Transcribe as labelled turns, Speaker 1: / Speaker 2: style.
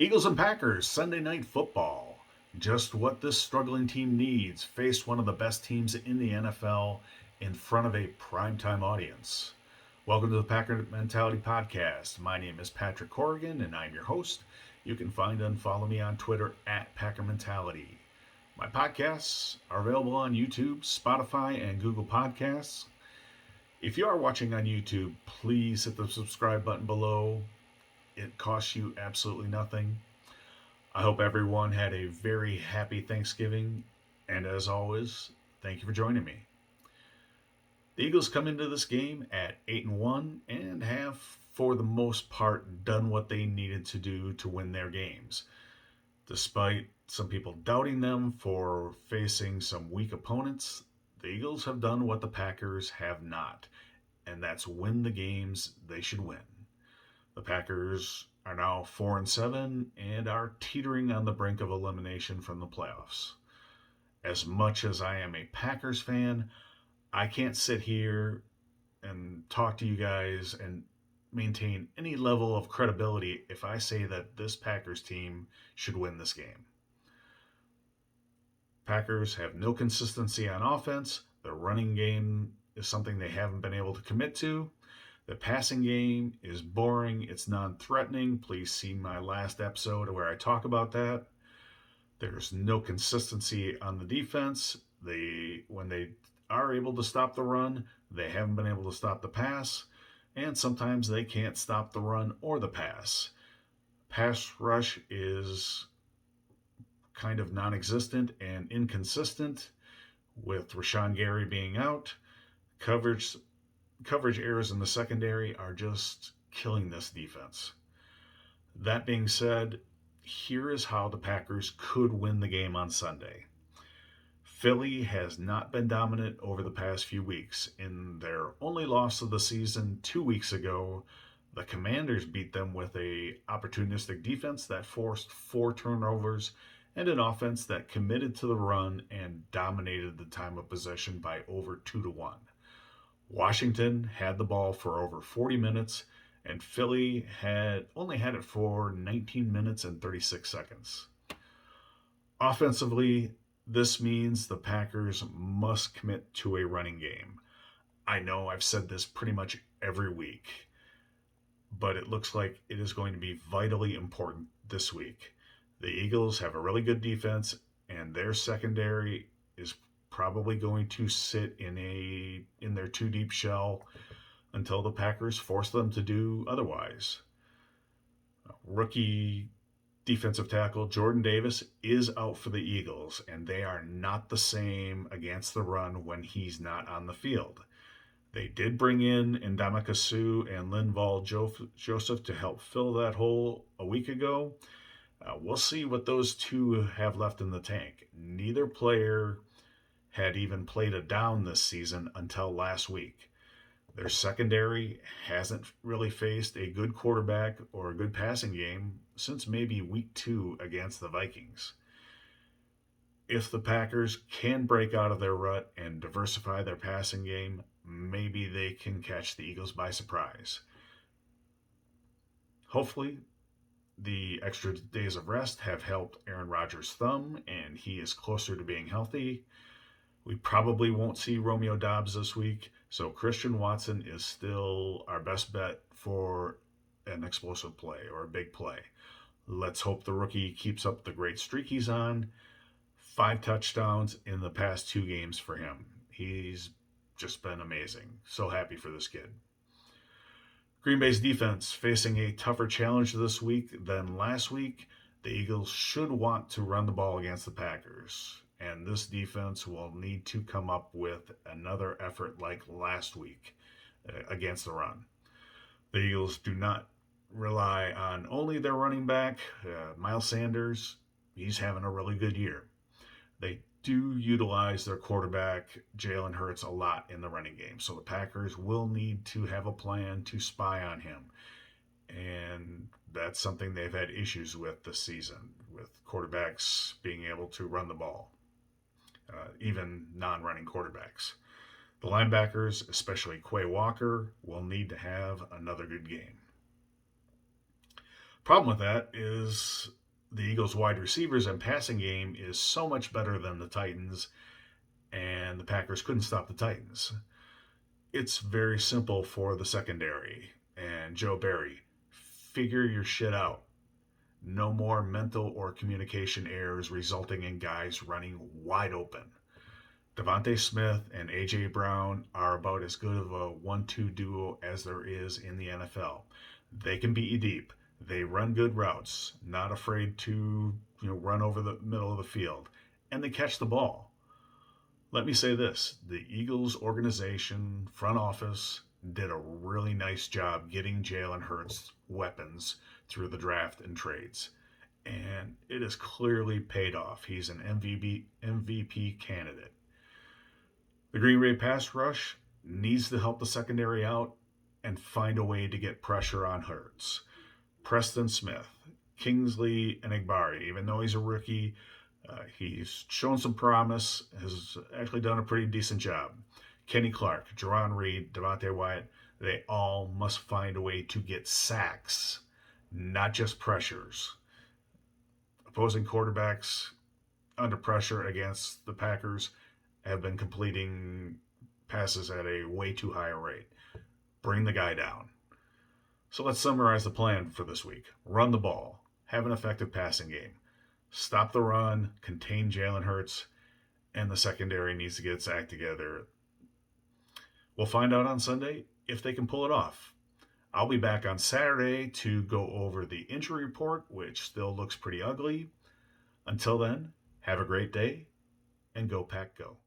Speaker 1: Eagles and Packers, Sunday Night Football. Just what this struggling team needs. Faced one of the best teams in the NFL in front of a primetime audience. Welcome to the Packer Mentality Podcast. My name is Patrick Corrigan and I'm your host. You can find and follow me on Twitter at Packer Mentality. My podcasts are available on YouTube, Spotify, and Google Podcasts. If you are watching on YouTube, please hit the subscribe button below. It costs you absolutely nothing. I hope everyone had a very happy Thanksgiving. And as always, thank you for joining me. The Eagles come into this game at 8-1 and have, for the most part, done what they needed to do to win their games. Despite some people doubting them for facing some weak opponents, the Eagles have done what the Packers have not, and that's win the games they should win. The Packers are now 4-7 and are teetering on the brink of elimination from the playoffs. As much as I am a Packers fan, I can't sit here and talk to you guys and maintain any level of credibility if I say that this Packers team should win this game. Packers have no consistency on offense. Their running game is something they haven't been able to commit to. The passing game is boring. It's non-threatening. Please see my last episode where I talk about that. There's no consistency on the defense. When they are able to stop the run, they haven't been able to stop the pass, and sometimes they can't stop the run or the pass. Pass rush is kind of non-existent and inconsistent, with Rashawn Gary being out. Coverage errors in the secondary are just killing this defense. That being said, here is how the Packers could win the game on Sunday. Philly has not been dominant over the past few weeks. In their only loss of the season 2 weeks ago, the Commanders beat them with a opportunistic defense that forced 4 turnovers and an offense that committed to the run and dominated the time of possession by over 2-1. Washington had the ball for over 40 minutes, and Philly had only had it for 19 minutes and 36 seconds. Offensively, this means the Packers must commit to a running game. I know I've said this pretty much every week, but it looks like it is going to be vitally important this week. The Eagles have a really good defense, and their secondary is probably going to sit in their 2 deep shell until the Packers force them to do otherwise. Rookie defensive tackle Jordan Davis is out for the Eagles, and they are not the same against the run when he's not on the field. They did bring in Ndamukong Suh and Linval Joseph to help fill that hole a week ago. We'll see what those two have left in the tank. Neither player had even played a down this season until last week. Their secondary hasn't really faced a good quarterback or a good passing game since maybe week 2 against the Vikings. If the Packers can break out of their rut and diversify their passing game, maybe they can catch the Eagles by surprise. Hopefully, the extra days of rest have helped Aaron Rodgers' thumb, and he is closer to being healthy. We probably won't see Romeo Doubs this week, so Christian Watson is still our best bet for an explosive play or a big play. Let's hope the rookie keeps up the great streak he's on. 5 touchdowns in the past 2 games for him. He's just been amazing. So happy for this kid. Green Bay's defense facing a tougher challenge this week than last week. The Eagles should want to run the ball against the Packers, and this defense will need to come up with another effort like last week against the run. The Eagles do not rely on only their running back, Miles Sanders. He's having a really good year. They do utilize their quarterback, Jalen Hurts, a lot in the running game. So the Packers will need to have a plan to spy on him. And that's something they've had issues with this season, with quarterbacks being able to run the ball, even non-running quarterbacks. The linebackers, especially Quay Walker, will need to have another good game. Problem with that is the Eagles' wide receivers and passing game is so much better than the Titans, and the Packers couldn't stop the Titans. It's very simple for the secondary. And Joe Barry, figure your shit out. No more mental or communication errors resulting in guys running wide open. Devontae Smith and A.J. Brown are about as good of a 1-2 duo as there is in the NFL. They can beat you deep. They run good routes, not afraid to run over the middle of the field, and they catch the ball. Let me say this: the Eagles organization, front office, did a really nice job getting Jalen Hurts weapons through the draft and trades. And it has clearly paid off. He's an MVP candidate. The Green Bay pass rush needs to help the secondary out and find a way to get pressure on Hurts. Preston Smith, Kingsley Enagbare, even though he's a rookie, he's shown some promise, has actually done a pretty decent job. Kenny Clark, Jerron Reed, Devontae Wyatt, they all must find a way to get sacks, not just pressures. Opposing quarterbacks under pressure against the Packers have been completing passes at a way too high a rate. Bring the guy down. So let's summarize the plan for this week. Run the ball. Have an effective passing game. Stop the run. Contain Jalen Hurts. And the secondary needs to get its act together. We'll find out on Sunday if they can pull it off. I'll be back on Saturday to go over the injury report, which still looks pretty ugly. Until then, have a great day and go Pack Go.